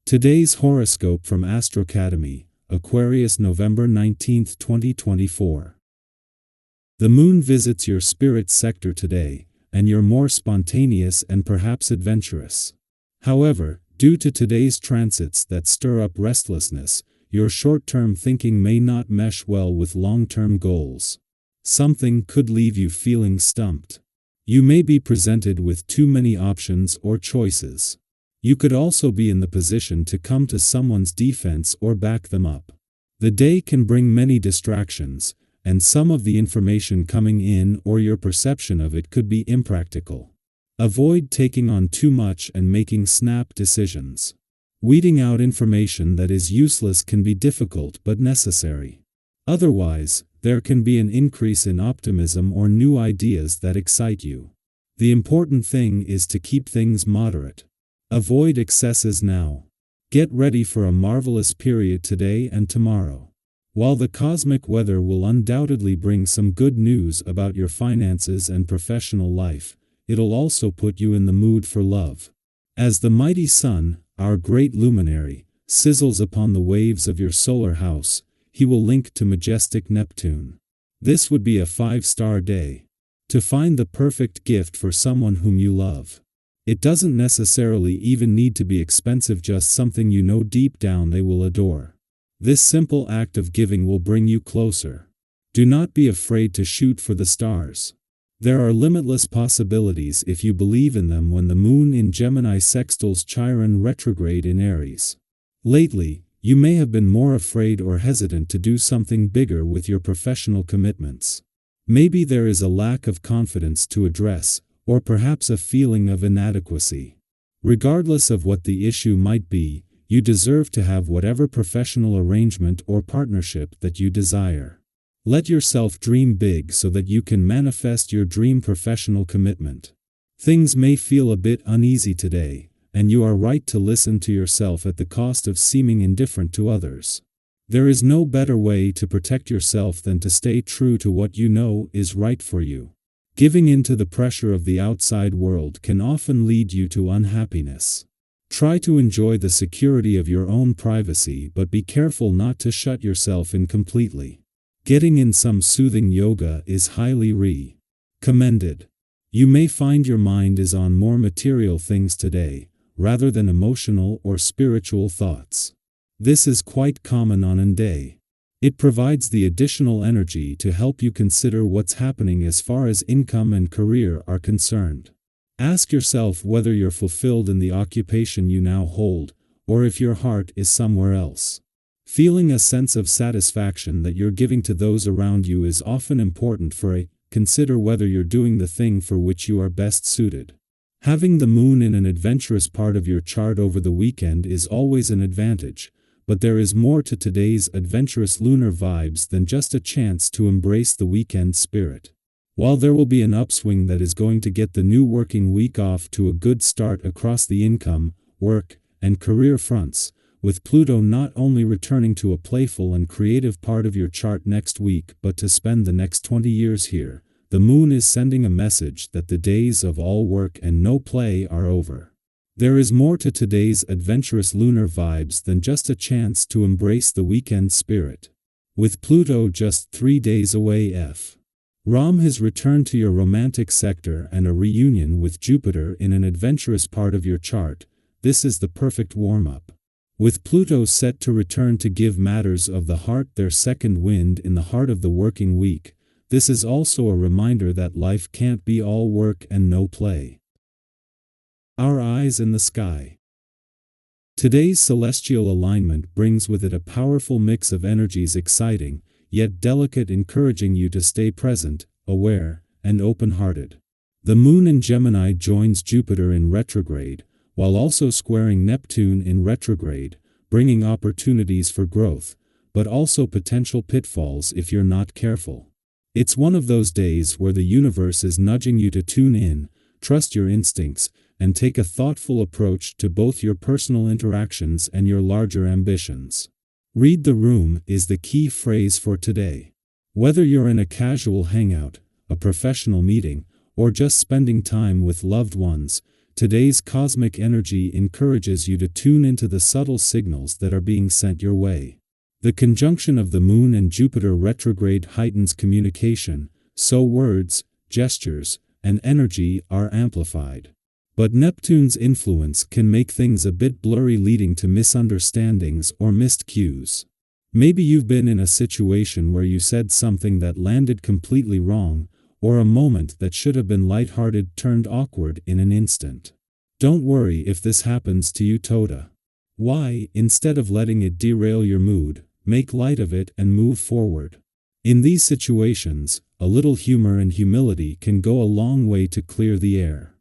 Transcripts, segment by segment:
Today's horoscope from Astrocademy, Aquarius November 19, 2024. The moon visits your spirit sector today, and you're more spontaneous and perhaps adventurous. However, due to today's transits that stir up restlessness, your short-term thinking may not mesh well with long-term goals. Something could leave you feeling stumped. You may be presented with too many options or choices. You could also be in the position to come to someone's defense or back them up. The day can bring many distractions, and some of the information coming in or your perception of it could be impractical. Avoid taking on too much and making snap decisions. Weeding out information that is useless can be difficult but necessary. Otherwise, there can be an increase in optimism or new ideas that excite you. The important thing is to keep things moderate. Avoid excesses now. Get ready for a marvelous period today and tomorrow. While the cosmic weather will undoubtedly bring some good news about your finances and professional life, it'll also put you in the mood for love. As the mighty sun, our great luminary, sizzles upon the waves of your solar house, he will link to majestic Neptune. This would be a 5-star day. To find the perfect gift for someone whom you love. It doesn't necessarily even need to be expensive, just something you know deep down they will adore. This simple act of giving will bring you closer. Do not be afraid to shoot for the stars. There are limitless possibilities if you believe in them when the moon in Gemini sextiles Chiron retrograde in Aries. Lately, you may have been more afraid or hesitant to do something bigger with your professional commitments. Maybe there is a lack of confidence to address, or perhaps a feeling of inadequacy. Regardless of what the issue might be, you deserve to have whatever professional arrangement or partnership that you desire. Let yourself dream big so that you can manifest your dream professional commitment. Things may feel a bit uneasy today, and you are right to listen to yourself at the cost of seeming indifferent to others. There is no better way to protect yourself than to stay true to what you know is right for you. Giving in to the pressure of the outside world can often lead you to unhappiness. Try to enjoy the security of your own privacy, but be careful not to shut yourself in completely. Getting in some soothing yoga is highly recommended. You may find your mind is on more material things today, rather than emotional or spiritual thoughts. This is quite common on a day. It provides the additional energy to help you consider what's happening as far as income and career are concerned. Ask yourself whether you're fulfilled in the occupation you now hold, or if your heart is somewhere else. Feeling a sense of satisfaction that you're giving to those around you is often important consider whether you're doing the thing for which you are best suited. Having the moon in an adventurous part of your chart over the weekend is always an advantage. But there is more to today's adventurous lunar vibes than just a chance to embrace the weekend spirit. While there will be an upswing that is going to get the new working week off to a good start across the income, work, and career fronts, with Pluto not only returning to a playful and creative part of your chart next week but to spend the next 20 years here, the moon is sending a message that the days of all work and no play are over. There is more to today's adventurous lunar vibes than just a chance to embrace the weekend spirit. With Pluto just 3 days away, Ram has returned to your romantic sector and a reunion with Jupiter in an adventurous part of your chart. This is the perfect warm-up. With Pluto set to return to give matters of the heart their second wind in the heart of the working week, this is also a reminder that life can't be all work and no play. Our eyes in the sky. Today's celestial alignment brings with it a powerful mix of energies, exciting, yet delicate, encouraging you to stay present, aware, and open-hearted. The moon in Gemini joins Jupiter in retrograde, while also squaring Neptune in retrograde, bringing opportunities for growth, but also potential pitfalls if you're not careful. It's one of those days where the universe is nudging you to tune in, trust your instincts, and take a thoughtful approach to both your personal interactions and your larger ambitions. Read the room is the key phrase for today. Whether you're in a casual hangout, a professional meeting, or just spending time with loved ones, today's cosmic energy encourages you to tune into the subtle signals that are being sent your way. The conjunction of the Moon and Jupiter retrograde heightens communication, so words, gestures, and energy are amplified. But Neptune's influence can make things a bit blurry, leading to misunderstandings or missed cues. Maybe you've been in a situation where you said something that landed completely wrong, or a moment that should have been lighthearted turned awkward in an instant. Don't worry if this happens to you, Toda. Why, instead of letting it derail your mood, make light of it and move forward. In these situations, a little humor and humility can go a long way to clear the air.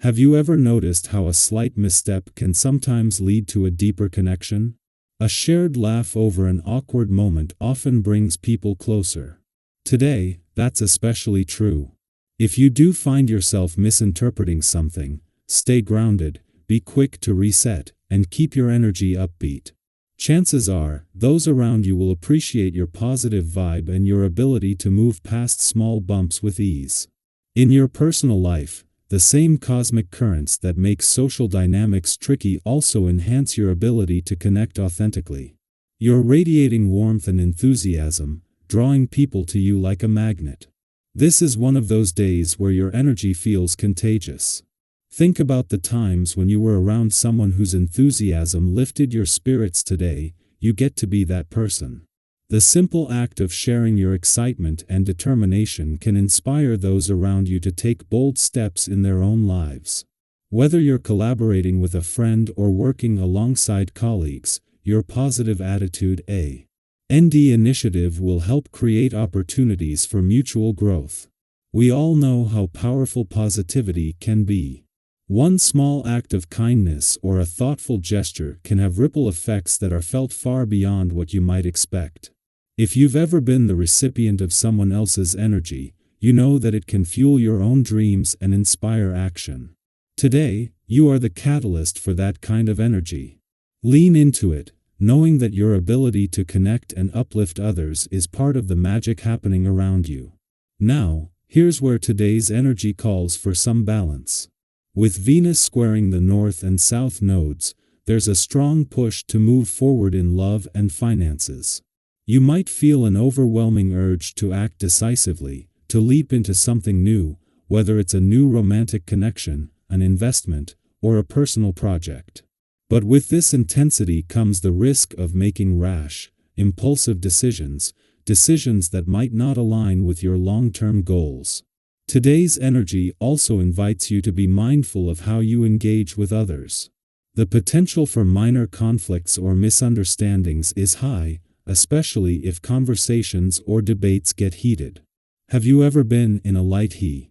Have you ever noticed how a slight misstep can sometimes lead to a deeper connection? A shared laugh over an awkward moment often brings people closer. Today, that's especially true. If you do find yourself misinterpreting something, stay grounded, be quick to reset, and keep your energy upbeat. Chances are, those around you will appreciate your positive vibe and your ability to move past small bumps with ease. In your personal life, the same cosmic currents that make social dynamics tricky also enhance your ability to connect authentically. You're radiating warmth and enthusiasm, drawing people to you like a magnet. This is one of those days where your energy feels contagious. Think about the times when you were around someone whose enthusiasm lifted your spirits. Today, you get to be that person. The simple act of sharing your excitement and determination can inspire those around you to take bold steps in their own lives. Whether you're collaborating with a friend or working alongside colleagues, your positive attitude and initiative will help create opportunities for mutual growth. We all know how powerful positivity can be. One small act of kindness or a thoughtful gesture can have ripple effects that are felt far beyond what you might expect. If you've ever been the recipient of someone else's energy, you know that it can fuel your own dreams and inspire action. Today, you are the catalyst for that kind of energy. Lean into it, knowing that your ability to connect and uplift others is part of the magic happening around you. Now, here's where today's energy calls for some balance. With Venus squaring the North and South nodes, there's a strong push to move forward in love and finances. You might feel an overwhelming urge to act decisively, to leap into something new, whether it's a new romantic connection, an investment, or a personal project. But with this intensity comes the risk of making rash, impulsive decisions that might not align with your long-term goals. Today's energy also invites you to be mindful of how you engage with others. The potential for minor conflicts or misunderstandings is high, especially if conversations or debates get heated. Have you ever been in a light-heat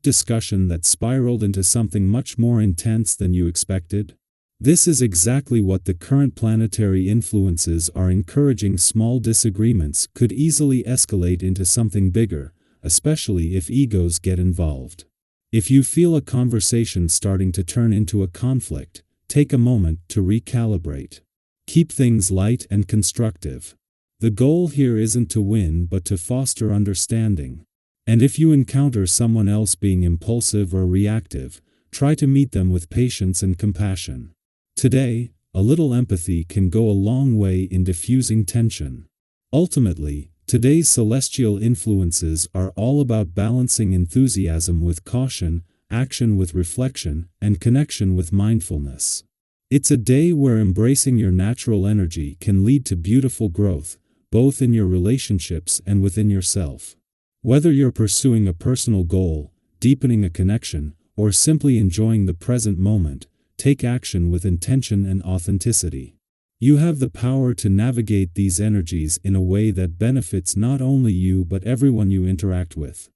discussion that spiraled into something much more intense than you expected? This is exactly what the current planetary influences are encouraging. Small disagreements could easily escalate into something bigger, especially if egos get involved. If you feel a conversation starting to turn into a conflict, take a moment to recalibrate. Keep things light and constructive. The goal here isn't to win but to foster understanding. And if you encounter someone else being impulsive or reactive, try to meet them with patience and compassion. Today, a little empathy can go a long way in diffusing tension. Ultimately, today's celestial influences are all about balancing enthusiasm with caution, action with reflection, and connection with mindfulness. It's a day where embracing your natural energy can lead to beautiful growth, both in your relationships and within yourself. Whether you're pursuing a personal goal, deepening a connection, or simply enjoying the present moment, take action with intention and authenticity. You have the power to navigate these energies in a way that benefits not only you but everyone you interact with.